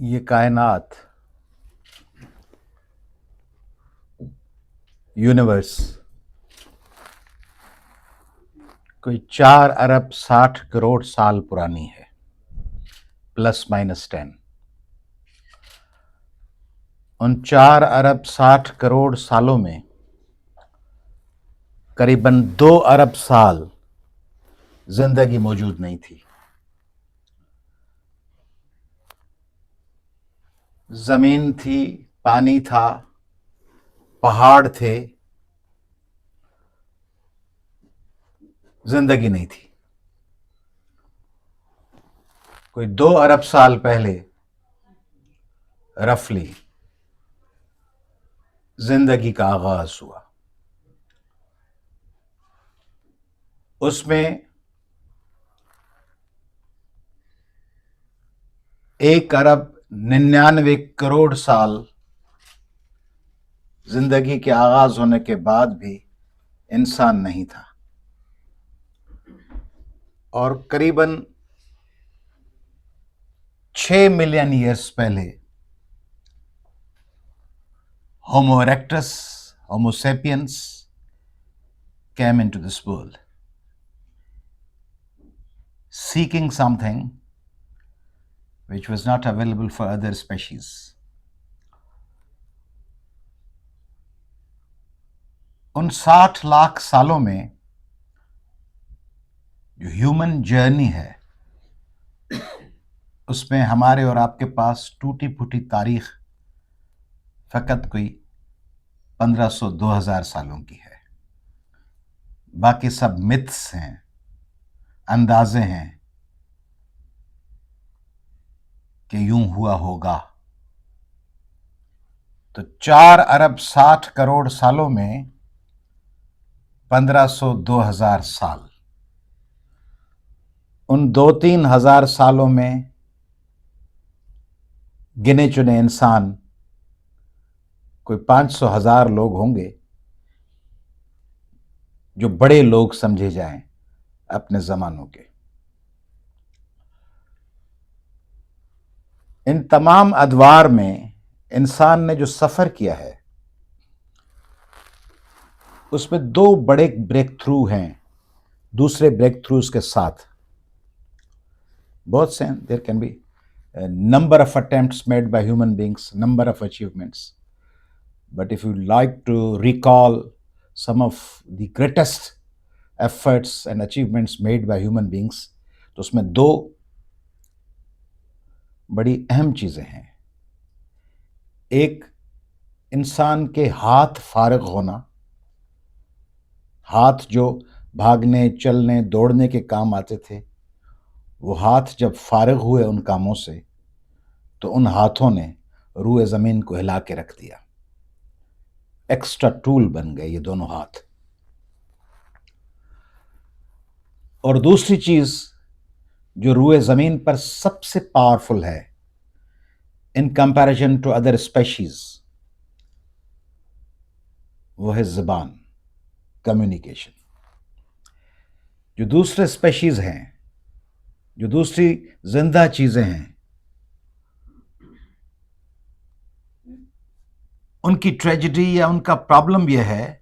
یہ کائنات، یونیورس کوئی 4 ارب 60 کروڑ سال پرانی ہے، +- 10۔ ان 4 ارب 60 کروڑ سالوں میں قریباً 2 ارب سال زندگی موجود نہیں تھی۔ زمین تھی، پانی تھا، پہاڑ تھے، زندگی نہیں تھی۔ کوئی 2 ارب سال پہلے رفلی زندگی کا آغاز ہوا۔ اس میں 1 ارب 99 کروڑ سال زندگی کے آغاز ہونے کے بعد بھی انسان نہیں تھا، اور قریباً 6 ملین ایئرس پہلے Homo erectus, Homo sapiens came into this world seeking something which was not available for other species. ان 60 لاکھ سالوں میں جو ہیومن جرنی ہے، اس میں ہمارے اور آپ کے پاس ٹوٹی پھوٹی تاریخ فقط کوئی 1500-2000 سالوں کی ہے۔ باقی سب متس ہیں، اندازے ہیں کہ یوں ہوا ہوگا۔ تو 4 ارب 60 کروڑ سالوں میں 1500-2000 سال، ان 2-3 ہزار سالوں میں گنے چنے انسان کوئی 500-1000 لوگ ہوں گے جو بڑے لوگ سمجھے جائیں اپنے زمانوں کے۔ ان تمام ادوار میں انسان نے جو سفر کیا ہے، اس میں 2 بڑے بریک تھرو ہیں دوسرے بریک تھروز کے ساتھ۔ بہت سے ہیں، there can be number of attempts made by human beings, number of achievements, but if you like to recall some of the greatest efforts and achievements made by human beings, تو اس میں 2 بڑی اہم چیزیں ہیں۔ ایک، انسان کے ہاتھ فارغ ہونا، ہاتھ جو بھاگنے، چلنے، دوڑنے کے کام آتے تھے، وہ ہاتھ جب فارغ ہوئے ان کاموں سے تو ان ہاتھوں نے روئے زمین کو ہلا کے رکھ دیا۔ ایکسٹرا ٹول بن گئے یہ دونوں ہاتھ۔ اور دوسری چیز جو روئے زمین پر سب سے پاورفل ہے in comparison to other species, وہ ہے زبان، کمیونیکیشن۔ جو دوسرے اسپیشیز ہیں، جو دوسری زندہ چیزیں ہیں، ان کی ٹریجڈی یا ان کا پرابلم یہ ہے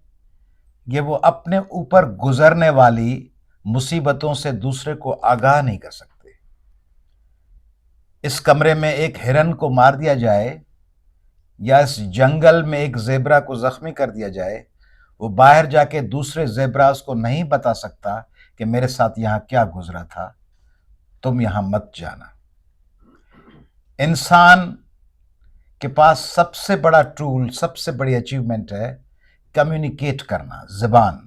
کہ وہ اپنے اوپر گزرنے والی مصیبتوں سے دوسرے کو آگاہ نہیں کر سکتے۔ اس کمرے میں ایک ہرن کو مار دیا جائے یا اس جنگل میں ایک زیبرا کو زخمی کر دیا جائے، وہ باہر جا کے دوسرے زیبراز کو نہیں بتا سکتا کہ میرے ساتھ یہاں کیا گزرا تھا، تم یہاں مت جانا۔ انسان کے پاس سب سے بڑا ٹول، سب سے بڑی اچیومنٹ ہے کمیونیکیٹ کرنا، زبان،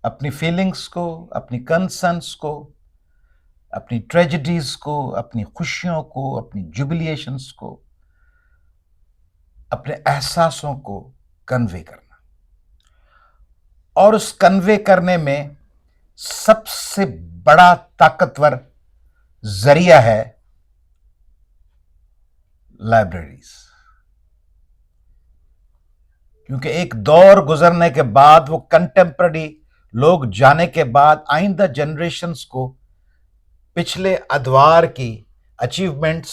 اپنی فیلنگز کو، اپنی کنسرنس کو، اپنی ٹریجڈیز کو، اپنی خوشیوں کو، اپنی جوبلیشنز کو، اپنے احساسوں کو کنوے کرنا۔ اور اس کنوے کرنے میں سب سے بڑا طاقتور ذریعہ ہے لائبریریز، کیونکہ ایک دور گزرنے کے بعد، وہ کنٹمپرری لوگ جانے کے بعد، آئندہ جنریشنز کو پچھلے ادوار کی اچیومنٹس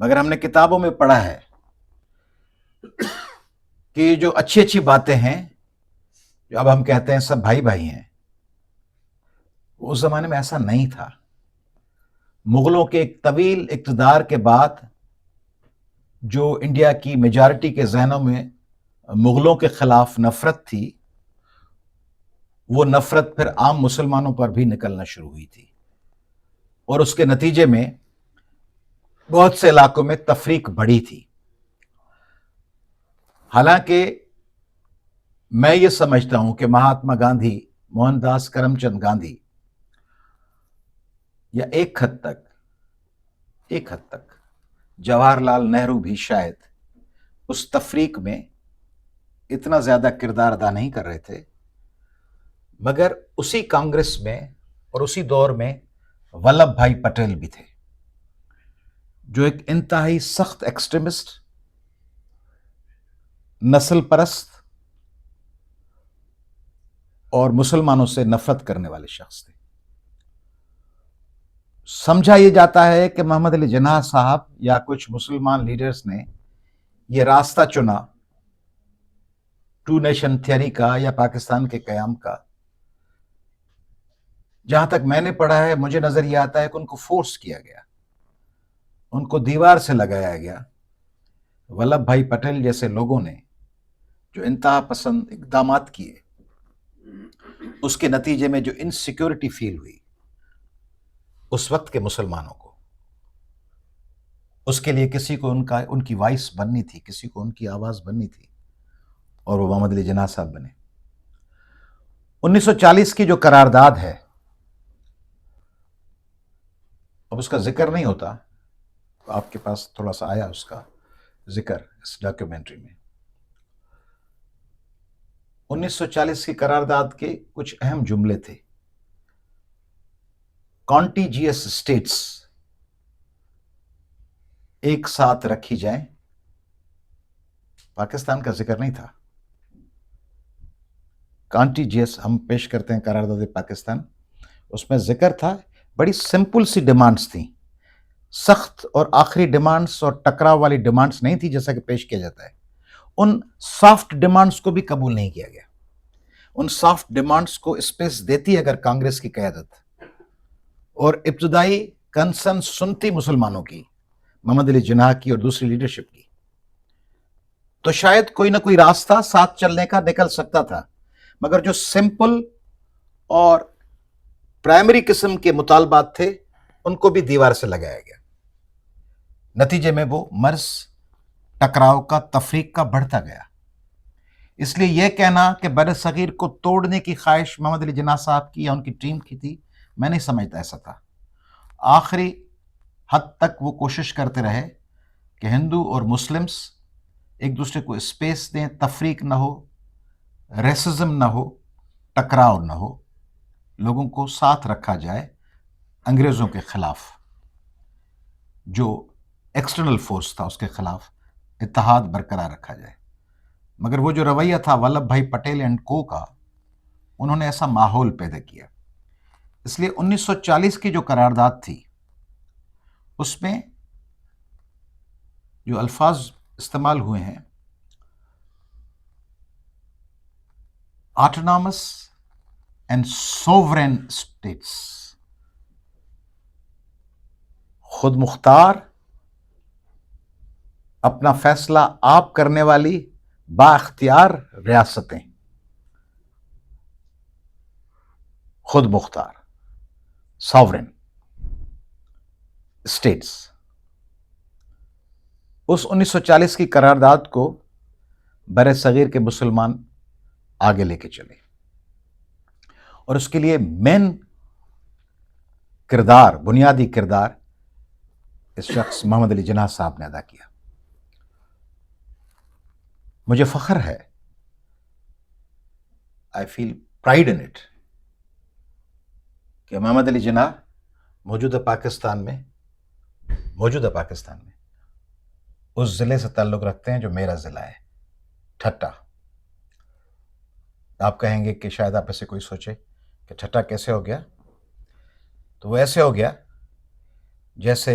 مگر ہم نے کتابوں میں پڑھا ہے کہ جو اچھی اچھی باتیں ہیں جو اب ہم کہتے ہیں سب بھائی بھائی ہیں، اس زمانے میں ایسا نہیں تھا. مغلوں کے ایک طویل اقتدار کے بعد جو انڈیا کی میجارٹی کے ذہنوں میں مغلوں کے خلاف نفرت تھی، وہ نفرت پھر عام مسلمانوں پر بھی نکلنا شروع ہوئی تھی، اور اس کے نتیجے میں بہت سے علاقوں میں تفریق بڑھی تھی. حالانکہ میں یہ سمجھتا ہوں کہ مہاتما گاندھی، موہن داس کرم چند گاندھی، یا ایک حد تک جواہر لال نہرو بھی شاید اس تفریق میں اتنا زیادہ کردار ادا نہیں کر رہے تھے، مگر اسی کانگریس میں اور اسی دور میں ولبھ بھائی پٹیل بھی تھے، جو ایک انتہائی سخت ایکسٹریمسٹ، نسل پرست اور مسلمانوں سے نفرت کرنے والے شخص تھے. سمجھا یہ جاتا ہے کہ محمد علی جناح صاحب یا کچھ مسلمان لیڈرز نے یہ راستہ چنا ٹو نیشن تھیوری کا یا پاکستان کے قیام کا. جہاں تک میں نے پڑھا ہے، مجھے نظر یہ آتا ہے کہ ان کو فورس کیا گیا، ان کو دیوار سے لگایا گیا. ولبھ بھائی پٹیل جیسے لوگوں نے جو انتہا پسند اقدامات کیے، اس کے نتیجے میں جو انسیکیورٹی فیل ہوئی اس وقت کے مسلمانوں کو، اس کے لیے کسی کو ان کی وائس بننی تھی، کسی کو ان کی آواز بننی تھی، اور وہ محمد علی جناح صاحب بنے. 1940 کی جو قرارداد ہے، اب اس کا ذکر نہیں ہوتا، آپ کے پاس تھوڑا سا آیا اس کا ذکر اس ڈاکیومنٹری میں. 1940 کی قرارداد کے کچھ اہم جملے تھے. کانٹیجیس اسٹیٹس ایک ساتھ رکھی جائیں. پاکستان کا ذکر نہیں تھا. کانٹیجیس ہم پیش کرتے ہیں قرارداد پاکستان، اس میں ذکر تھا. بڑی سمپل سی ڈیمانڈز تھیں، سخت اور آخری ڈیمانڈز اور ٹکراؤ والی ڈیمانڈز نہیں تھی جیسا کہ پیش کیا جاتا ہے. ان سافٹ ڈیمانڈز کو بھی قبول نہیں کیا گیا. ان سافٹ ڈیمانڈز کو اسپیس دیتی اگر کانگریس کی قیادت اور ابتدائی کنسرن سنتی مسلمانوں کی، محمد علی جناح کی اور دوسری لیڈرشپ کی، تو شاید کوئی نہ کوئی راستہ ساتھ چلنے کا نکل سکتا تھا. مگر جو سمپل اور پرائمری قسم کے مطالبات تھے ان کو بھی دیوار سے لگایا گیا. نتیجے میں وہ مرض ٹکراؤ کا، تفریق کا بڑھتا گیا. اس لیے یہ کہنا کہ بر صغیر کو توڑنے کی خواہش محمد علی جناح صاحب کی یا ان کی ٹیم کی تھی، میں نہیں سمجھتا ایسا تھا. آخری حد تک وہ کوشش کرتے رہے کہ ہندو اور مسلمز ایک دوسرے کو اسپیس دیں، تفریق نہ ہو، ریسزم نہ ہو، ٹکراؤ نہ ہو، لوگوں کو ساتھ رکھا جائے. انگریزوں کے خلاف جو ایکسٹرنل فورس تھا اس کے خلاف اتحاد برقرار رکھا جائے. مگر وہ جو رویہ تھا ولبھ بھائی پٹیل اینڈ کو کا، انہوں نے ایسا ماحول پیدا کیا. اس لیے 1940 کی جو قرارداد تھی اس میں جو الفاظ استعمال ہوئے ہیں، آٹونامس اینڈ سوورین اسٹیٹس، خود مختار، اپنا فیصلہ آپ کرنے والی با اختیار ریاستیں، خود مختار، ساورن اسٹیٹس. اس 1940 کی قرارداد کو بر صغیر کے مسلمان آگے لے کے چلے، اور اس کے لیے مین کردار، بنیادی کردار اس شخص محمد علی جناح صاحب نے ادا کیا. مجھے فخر ہے، آئی فیل پرائڈ ان اٹ، کہ محمد علی جناح موجودہ پاکستان میں اس ضلع سے تعلق رکھتے ہیں جو میرا ضلع ہے، ٹھٹا. آپ کہیں گے کہ شاید آپ ایسے کوئی سوچے کہ ٹھٹا کیسے ہو گیا؟ تو وہ ایسے ہو گیا جیسے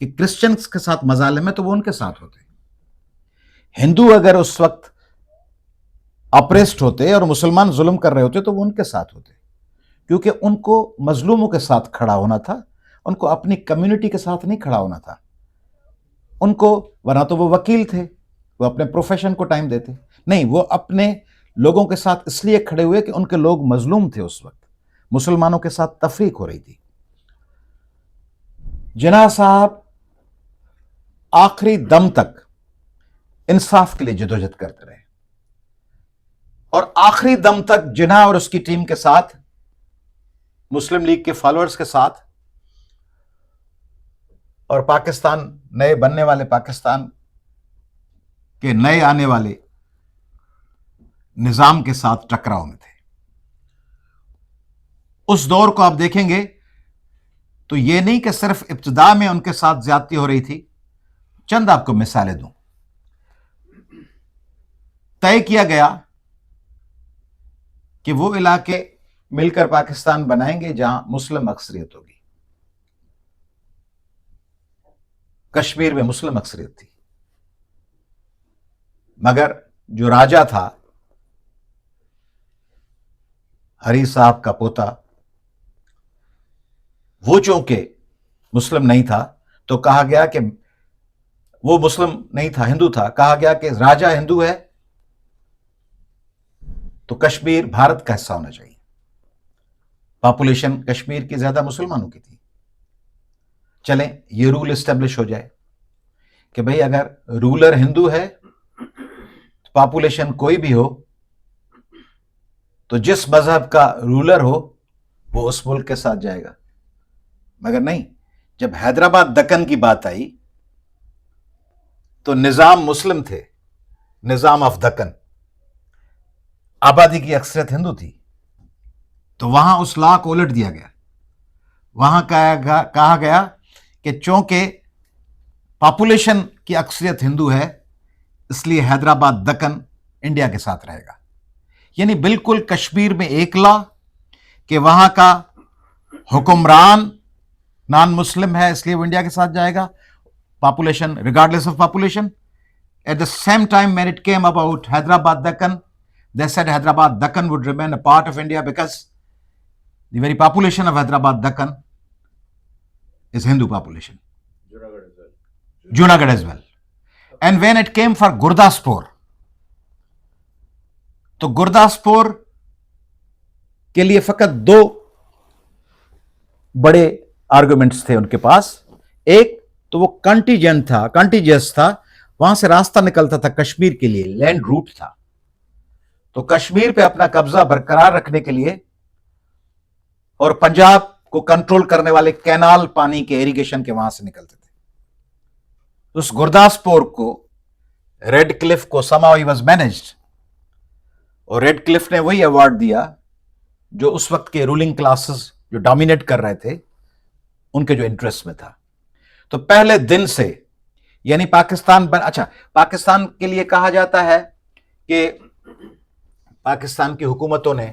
کہ کرسچنز کے ساتھ مظالم ہے تو وہ ان کے ساتھ ہوتے. ہندو اگر اس وقت اپریسڈ ہوتے اور مسلمان ظلم کر رہے ہوتے تو وہ ان کے ساتھ ہوتے، کیونکہ ان کو مظلوموں کے ساتھ کھڑا ہونا تھا، ان کو اپنی کمیونٹی کے ساتھ نہیں کھڑا ہونا تھا. ان کو ورنہ تو وہ وکیل تھے، وہ اپنے پروفیشن کو ٹائم دیتے، نہیں، وہ اپنے لوگوں کے ساتھ اس لیے کھڑے ہوئے کہ ان کے لوگ مظلوم تھے. اس وقت مسلمانوں کے ساتھ تفریق ہو رہی تھی. جناح صاحب آخری دم تک انصاف کے لیے جدوجہد کرتے رہے، اور آخری دم تک جناح اور اس کی ٹیم کے ساتھ، مسلم لیگ کے فالوورز کے ساتھ، اور پاکستان، نئے بننے والے پاکستان کے نئے آنے والے نظام کے ساتھ ٹکراؤ میں تھے. اس دور کو آپ دیکھیں گے تو یہ نہیں کہ صرف ابتدا میں ان کے ساتھ زیادتی ہو رہی تھی. چند آپ کو مثالیں دوں. طے کیا گیا کہ وہ علاقے مل کر پاکستان بنائیں گے جہاں مسلم اکثریت ہوگی. کشمیر میں مسلم اکثریت تھی، مگر جو راجا تھا، ہری صاحب کا پوتا، وہ چونکہ مسلم نہیں تھا تو کہا گیا کہ وہ مسلم نہیں تھا، ہندو تھا، کہا گیا کہ راجا ہندو ہے تو کشمیر بھارت کا حصہ ہونا چاہیے. پاپولیشن کشمیر کی زیادہ مسلمانوں کی تھی. چلیں یہ رول اسٹیبلش ہو جائے کہ بھئی اگر رولر ہندو ہے، پاپولیشن کوئی بھی ہو، تو جس مذہب کا رولر ہو وہ اس ملک کے ساتھ جائے گا. مگر نہیں، جب حیدرآباد دکن کی بات آئی تو نظام مسلم تھے، نظام آف دکن، آبادی کی اکثریت ہندو تھی، تو وہاں اس لا کو الٹ دیا گیا. وہاں کہا گیا کہ چونکہ پاپولیشن کی اکثریت ہندو ہے اس لیے حیدرآباد دکن انڈیا کے ساتھ رہے گا. یعنی بالکل کشمیر میں ایک لا کہ وہاں کا حکمران نان مسلم ہے اس لیے وہ انڈیا کے ساتھ جائے گا، population regardless of population. At the same time when it came about Hyderabad Deccan, they said Hyderabad Deccan would remain a part of India because the very population of Hyderabad Deccan is Hindu population. Junagadh as well. And when it came for Gurdaspur, تو گرداسپور کے لیے فقط دو بڑے arguments تھے ان کے پاس. ایک تو وہ کانٹیجس تھا، وہاں سے راستہ نکلتا تھا کشمیر کے لیے، لینڈ روٹ تھا، تو کشمیر پہ اپنا قبضہ برقرار رکھنے کے لیے اور پنجاب کو کنٹرول کرنے والے کینال پانی کے ایریگیشن کے وہاں سے نکلتے تھے. اس گرداسپور کو ریڈ کلف کو somehow he was managed، اور ریڈ کلف نے وہی ایوارڈ دیا جو اس وقت کے رولنگ کلاسز جو ڈومینیٹ کر رہے تھے ان کے جو انٹرسٹ میں تھا. تو پہلے دن سے یعنی پاکستان کے لیے کہا جاتا ہے کہ پاکستان کی حکومتوں نے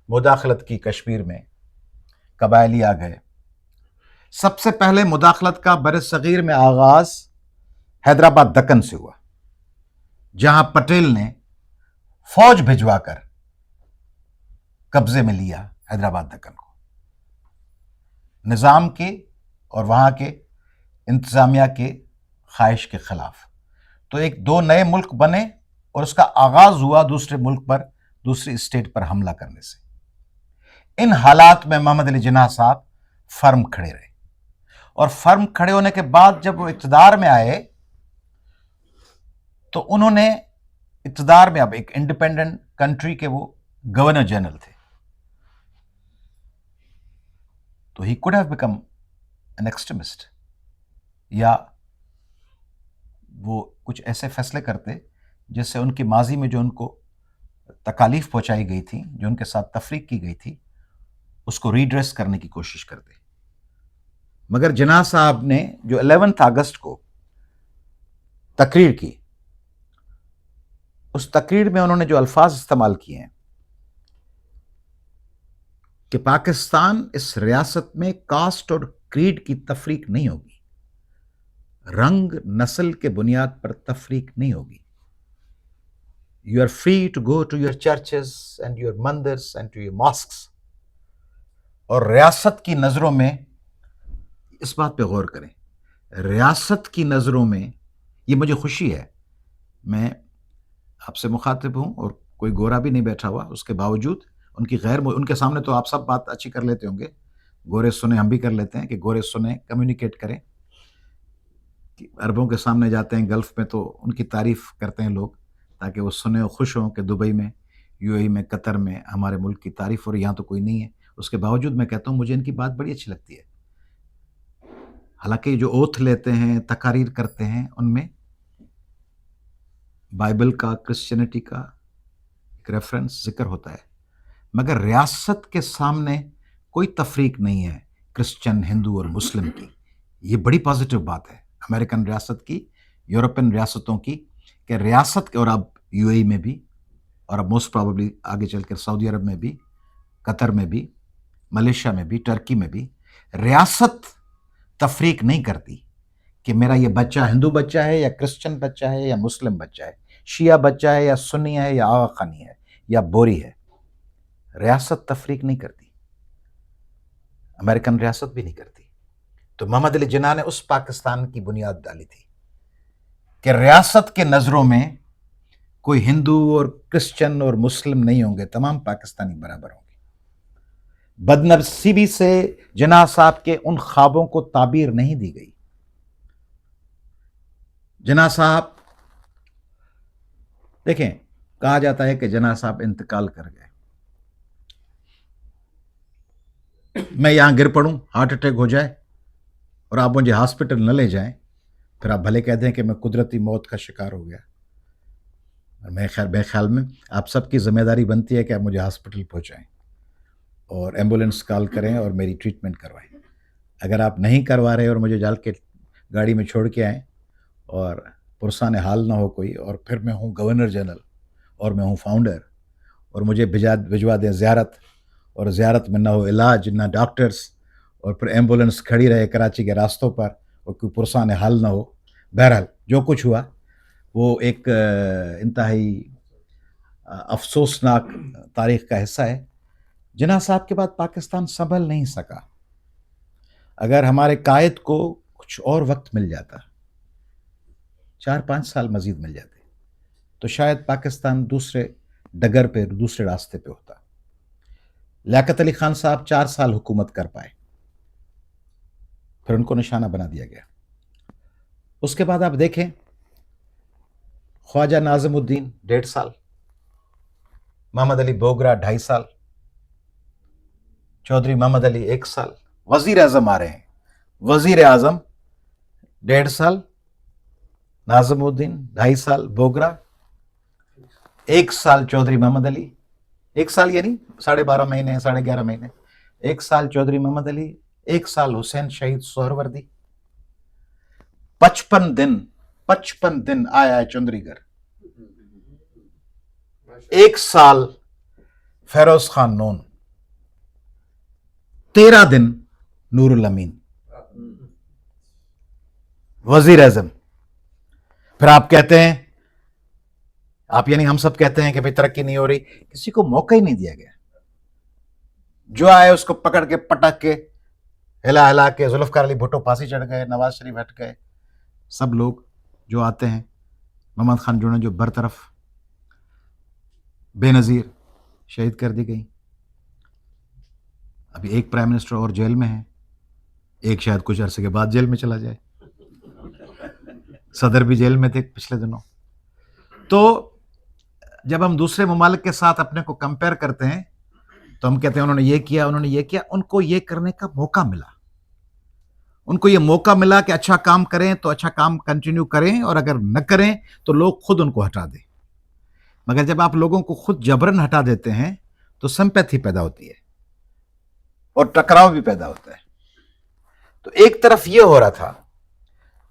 مداخلت کی کشمیر میں، قبائلی آ گئے. سب سے پہلے مداخلت کا بر صغیر میں آغاز حیدرآباد دکن سے ہوا، جہاں پٹیل نے فوج بھجوا کر قبضے میں لیا حیدرآباد دکن کو، نظام کے اور وہاں کے انتظامیہ کے خواہش کے خلاف. تو دو نئے ملک بنے اور اس کا آغاز ہوا دوسرے ملک پر، دوسری اسٹیٹ پر حملہ کرنے سے. ان حالات میں محمد علی جناح صاحب فرم کھڑے رہے، اور فرم کھڑے ہونے کے بعد جب وہ اقتدار میں آئے تو انہوں نے اقتدار میں، اب ایک انڈیپینڈنٹ کنٹری کے وہ گورنر جنرل تھے، تو he could have become an extremist, یا وہ کچھ ایسے فیصلے کرتے جس سے ان کی ماضی میں جو ان کو تکالیف پہنچائی گئی تھی، جو ان کے ساتھ تفریق کی گئی تھی، اس کو ریڈریس کرنے کی کوشش کرتے. مگر جناح صاحب نے جو 11 اگست کو تقریر کی، اس تقریر میں انہوں نے جو الفاظ استعمال کیے ہیں کہ پاکستان اس ریاست میں کاسٹ اور کریڈ کی تفریق نہیں ہوگی، رنگ نسل کے بنیاد پر تفریق نہیں ہوگی. You are free to go to your churches and your mandars and to your mosques. اور ریاست کی نظروں میں اس بات پہ غور کریں. ریاست کی نظروں میں یہ مجھے خوشی ہے، میں آپ سے مخاطب ہوں اور کوئی گورا بھی نہیں بیٹھا ہوا، اس کے باوجود ان کے سامنے تو آپ سب بات اچھی کر لیتے ہوں گے، گورے سنیں، ہم بھی کر لیتے ہیں کہ گورے سنیں، کمیونیکیٹ کریں. عربوں کے سامنے جاتے ہیں گلف میں تو ان کی تعریف کرتے ہیں لوگ تاکہ وہ سنیں اور خوش ہوں کہ دبئی میں، یو اے ای میں، قطر میں ہمارے ملک کی تعریف، اور یہاں تو کوئی نہیں ہے. اس کے باوجود میں کہتا ہوں مجھے ان کی بات بڑی اچھی لگتی ہے. حالانکہ جو اوتھ لیتے ہیں، تقاریر کرتے ہیں، ان میں بائبل کا، کرسچینٹی کا ایک ریفرنس ذکر ہوتا ہے، مگر ریاست کے سامنے کوئی تفریق نہیں ہے کرسچن، ہندو اور مسلم کی. یہ بڑی پازیٹیو بات ہے امریکن ریاست کی، یورپین ریاستوں کی، کہ ریاست کے، اور اب یو اے ای میں بھی، اور اب موسٹ پرابیبلی آگے چل کر سعودی عرب میں بھی، قطر میں بھی، ملیشیا میں بھی، ٹرکی میں بھی، ریاست تفریق نہیں کرتی کہ میرا یہ بچہ ہندو بچہ ہے یا کرسچن بچہ ہے یا مسلم بچہ ہے، شیعہ بچہ ہے یا سنی ہے یا آغاخانی ہے یا بوری ہے. ریاست تفریق نہیں کرتی، امریکن ریاست بھی نہیں کرتی. تو محمد علی جناح نے اس پاکستان کی بنیاد ڈالی تھی کہ ریاست کے نظروں میں کوئی ہندو اور کرسچن اور مسلم نہیں ہوں گے، تمام پاکستانی برابر ہوں گے. بدنصیبی سے جناح صاحب کے ان خوابوں کو تعبیر نہیں دی گئی. جناح صاحب، دیکھیں، کہا جاتا ہے کہ جناح صاحب انتقال کر گئے، میں یہاں گر پڑوں، ہارٹ اٹیک ہو جائے اور آپ مجھے ہاسپٹل نہ لے جائیں، پھر آپ بھلے کہہ دیں کہ میں قدرتی موت کا شکار ہو گیا. میرے خیال میں آپ سب کی ذمہ داری بنتی ہے کہ آپ مجھے ہاسپٹل پہنچائیں اور ایمبولینس کال کریں اور میری ٹریٹمنٹ کروائیں. اگر آپ نہیں کروا رہے اور مجھے جال کے گاڑی میں چھوڑ کے آئیں اور پرسان حال نہ ہو کوئی، اور پھر میں ہوں گورنر جنرل اور میں ہوں فاؤنڈر، اور مجھے بھجوا دیں زیارت، اور زیارت میں نہ ہو علاج، نہ ڈاکٹرز، اور پھر ایمبولینس کھڑی رہے کراچی کے راستوں پر اور کوئی پرسان حال نہ ہو. بہرحال جو کچھ ہوا وہ ایک انتہائی افسوسناک تاریخ کا حصہ ہے. جناح صاحب کے بعد پاکستان سنبھل نہیں سکا. اگر ہمارے قائد کو کچھ اور وقت مل جاتا، 4-5 سال مزید مل جاتے، تو شاید پاکستان دوسرے ڈگر پہ، دوسرے راستے پہ ہوتا. لیاقت علی خان صاحب 4 سال حکومت کر پائے، پھر ان کو نشانہ بنا دیا گیا. اس کے بعد آپ دیکھیں خواجہ ناظم الدین 1.5 سال، محمد علی بوگرا 2.5 سال، چودھری محمد علی 1 سال. وزیر اعظم آ رہے ہیں، وزیر اعظم 1.5 سال، ناظم الدین 2.5 سال، بوگرا 1 سال، چودھری محمد علی 1 سال، یعنی 12.5 مہینے، 11.5 مہینے. 1 سال چودھری محمد علی، 1 سال حسین شہید سہروردی. 55 دن آیا ہے چندری گھر. 1 سال فیروز خان نون، 13 دن نور الامین وزیر اعظم. پھر آپ کہتے ہیں، آپ یعنی ہم سب کہتے ہیں کہ بھئی ترقی نہیں ہو رہی، کسی کو موقع ہی نہیں دیا گیا. جو آئے اس کو پکڑ کے پٹک کے ہلا کے، ذوالفقار علی بھٹو پھانسی چڑھ گئے، نواز شریف ہٹ گئے، سب لوگ جو آتے ہیں، محمد خان جوڑن جو برطرف، بے نظیر شہید کر دی گئی. ابھی ایک پرائم منسٹر اور جیل میں ہے، ایک شاید کچھ عرصے کے بعد جیل میں چلا جائے. صدر بھی جیل میں تھے پچھلے دنوں. تو جب ہم دوسرے ممالک کے ساتھ اپنے کو کمپیئر کرتے ہیں تو ہم کہتے ہیں انہوں نے یہ کیا، انہوں نے یہ کیا. ان کو یہ کرنے کا موقع ملا، ان کو یہ موقع ملا کہ اچھا کام کریں تو اچھا کام کنٹینیو کریں، اور اگر نہ کریں تو لوگ خود ان کو ہٹا دیں. مگر جب آپ لوگوں کو خود جبرن ہٹا دیتے ہیں تو سمپیتھی پیدا ہوتی ہے اور ٹکراؤ بھی پیدا ہوتا ہے. تو ایک طرف یہ ہو رہا تھا،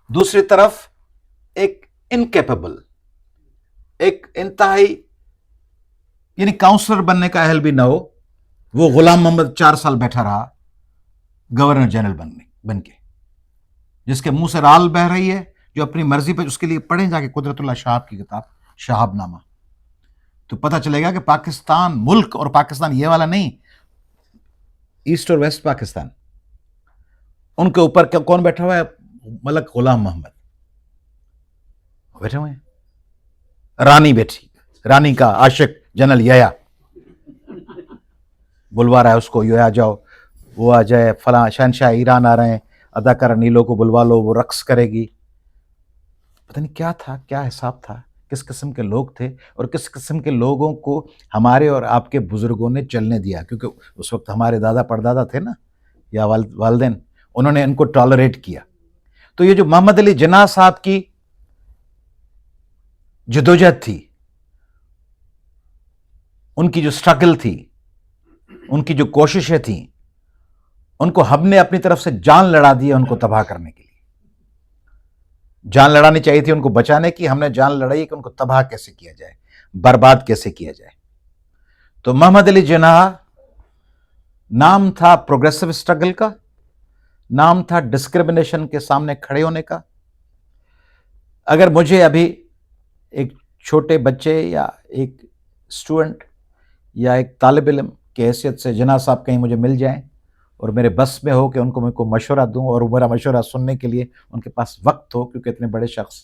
دوسری طرف ایک انکیپیبل، ایک انتہائی، یعنی کاؤنسلر بننے کا اہل بھی نہ ہو، وہ غلام محمد 4 سال بیٹھا رہا گورنر جنرل بن کے. جس کے منہ سے رال بہ رہی ہے، جو اپنی مرضی پہ، اس کے لیے پڑھیں جا کے قدرت اللہ شہاب کی کتاب شہاب نامہ، تو پتہ چلے گا کہ پاکستان ملک، اور پاکستان یہ والا نہیں، ایسٹ اور ویسٹ پاکستان، ان کے اوپر کون بیٹھا ہوا ہے؟ ملک غلام محمد بیٹھے ہوئے ہیں، رانی بیٹھی، رانی کا عاشق جنرل یحییٰ بلوا رہا ہے اس کو، یہ آ جاؤ، وہ آ جائے، فلاں شہنشاہ ایران آ رہے ہیں، اداکارہ نیلو کو بلوا لو، وہ رقص کرے گی. پتہ نہیں کیا تھا، کیا حساب تھا، کس قسم کے لوگ تھے، اور کس قسم کے لوگوں کو ہمارے اور آپ کے بزرگوں نے چلنے دیا، کیونکہ اس وقت ہمارے دادا پردادا تھے نا، یا والدین، انہوں نے ان کو ٹالریٹ کیا. تو یہ جو محمد علی جناح صاحب کی جدوجہد تھی، ان کی جو سٹرگل تھی، ان کی جو کوششیں تھیں، ان کو ہم نے اپنی طرف سے جان لڑا دی ہے ان کو تباہ کرنے کے لیے. جان لڑانی چاہیے تھی ان کو بچانے کی، ہم نے جان لڑائی کہ ان کو تباہ کیسے کیا جائے، برباد کیسے کیا جائے. تو محمد علی جناح نام تھا پروگریسو اسٹرگل کا، نام تھا ڈسکرمنیشن کے سامنے کھڑے ہونے کا. اگر مجھے ابھی ایک چھوٹے بچے یا ایک اسٹوڈنٹ یا ایک طالب علم کی حیثیت سے جناح صاحب کہیں مجھے مل جائیں اور میرے بس میں ہو کہ ان کو میں کو مشورہ دوں، اور میرا مشورہ سننے کے لیے ان کے پاس وقت ہو، کیونکہ اتنے بڑے شخص،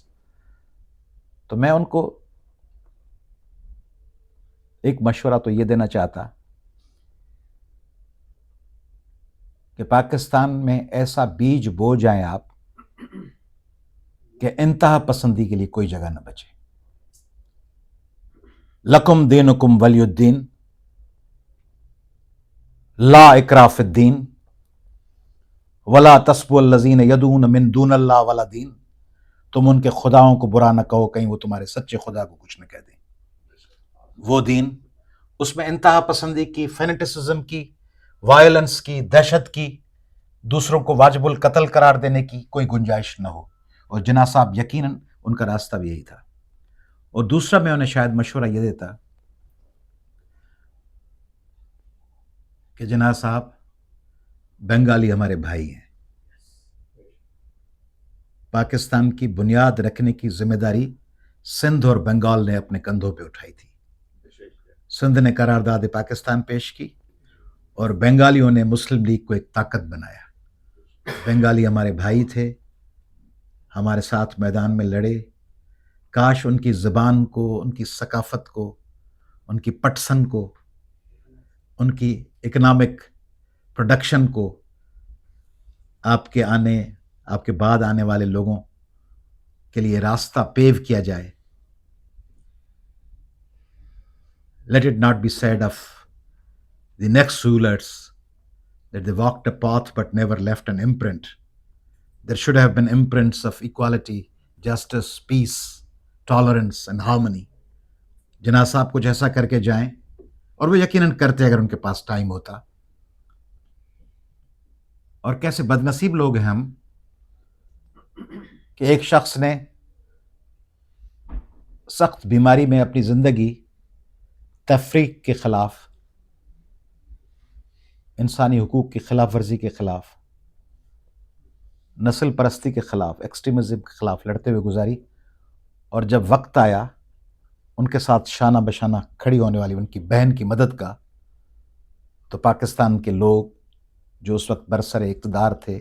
تو میں ان کو ایک مشورہ تو یہ دینا چاہتا کہ پاکستان میں ایسا بیج بو جائیں آپ کہ انتہا پسندی کے لیے کوئی جگہ نہ بچے. لکم دینکم ولی الدین، لا اکراہ فی الدین، ولا تسبوا الذین یدعون من دون اللہ ولا دین. تم ان کے خداؤں کو برا نہ کہو، کہیں وہ تمہارے سچے خدا کو کچھ نہ کہہ دیں. وہ دین، اس میں انتہا پسندی کی، فینیٹسزم کی، وائلنس کی، دہشت کی، دوسروں کو واجب القتل قرار دینے کی کوئی گنجائش نہ ہو. اور جناح صاحب یقیناً ان کا راستہ بھی یہی تھا. اور دوسرا میں انہیں شاید مشورہ یہ دیتا کہ جناح صاحب، بنگالی ہمارے بھائی ہیں، پاکستان کی بنیاد رکھنے کی ذمہ داری سندھ اور بنگال نے اپنے کندھوں پہ اٹھائی تھی. سندھ نے قرارداد پاکستان پیش کی اور بنگالیوں نے مسلم لیگ کو ایک طاقت بنایا. بنگالی ہمارے بھائی تھے، ہمارے ساتھ میدان میں لڑے. کاش ان کی زبان کو، ان کی ثقافت کو، ان کی پٹسن کو، ان کی اکنامک پروڈکشن کو آپ کے بعد آنے والے لوگوں کے لیے راستہ پیو کیا جائے. Let it not be said of the next rulers that they walked a path but never left an imprint. There should have been imprints of equality, justice, peace, tolerance and harmony. جناح صاحب کچھ ایسا کر کے جائیں، اور وہ یقیناً کرتے اگر ان کے پاس ٹائم ہوتا. اور کیسے بدنصیب لوگ ہیں ہم کہ ایک شخص نے سخت بیماری میں اپنی زندگی تفریق کے خلاف، انسانی حقوق کی خلاف ورزی کے خلاف، نسل پرستی کے خلاف، ایکسٹریمزم کے خلاف لڑتے ہوئے گزاری. اور جب وقت آیا ان کے ساتھ شانہ بشانہ کھڑی ہونے والی ان کی بہن کی مدد کا، تو پاکستان کے لوگ جو اس وقت برسر اقتدار تھے،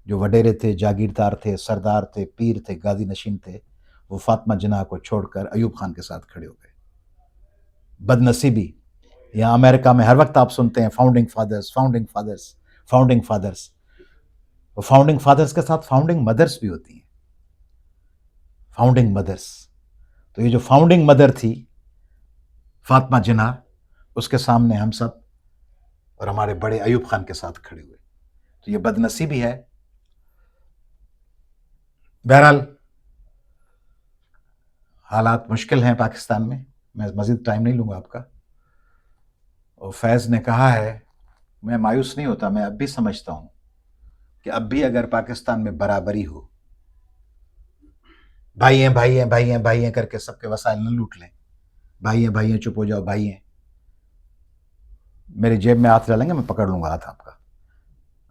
جو وڈیرے تھے، جاگیردار تھے، سردار تھے، پیر تھے، گادی نشین تھے، وہ فاطمہ جناح کو چھوڑ کر ایوب خان کے ساتھ کھڑے ہو گئے. بدنصیبی. یہاں امریکہ میں ہر وقت آپ سنتے ہیں founding fathers, founding fathers, founding fathers. وہ فاؤنڈنگ فادرز کے ساتھ فاؤنڈنگ مدرز بھی ہوتی ہیں. Founding mothers. تو یہ جو فاؤنڈنگ مدر تھی فاطمہ جناح، اس کے سامنے ہم سب اور ہمارے بڑے ایوب خان کے ساتھ کھڑے ہوئے. تو یہ بدنصیبی ہے. بہرحال حالات مشکل ہیں پاکستان میں. میں مزید ٹائم نہیں لوں گا آپ کا. اور فیض نے کہا ہے، میں مایوس نہیں ہوتا، میں اب بھی سمجھتا ہوں کہ اب بھی اگر پاکستان میں برابری ہو، بھائی ہیں بھائی ہیں بھائی ہیں بھائی ہیں کر کے سب کے وسائل نہ لوٹ لیں، بھائی ہیں بھائی ہیں چپ ہو جاؤ، بھائی ہیں، میری جیب میں ہاتھ ڈالیں گے میں پکڑ لوں گا ہاتھ آپ کا.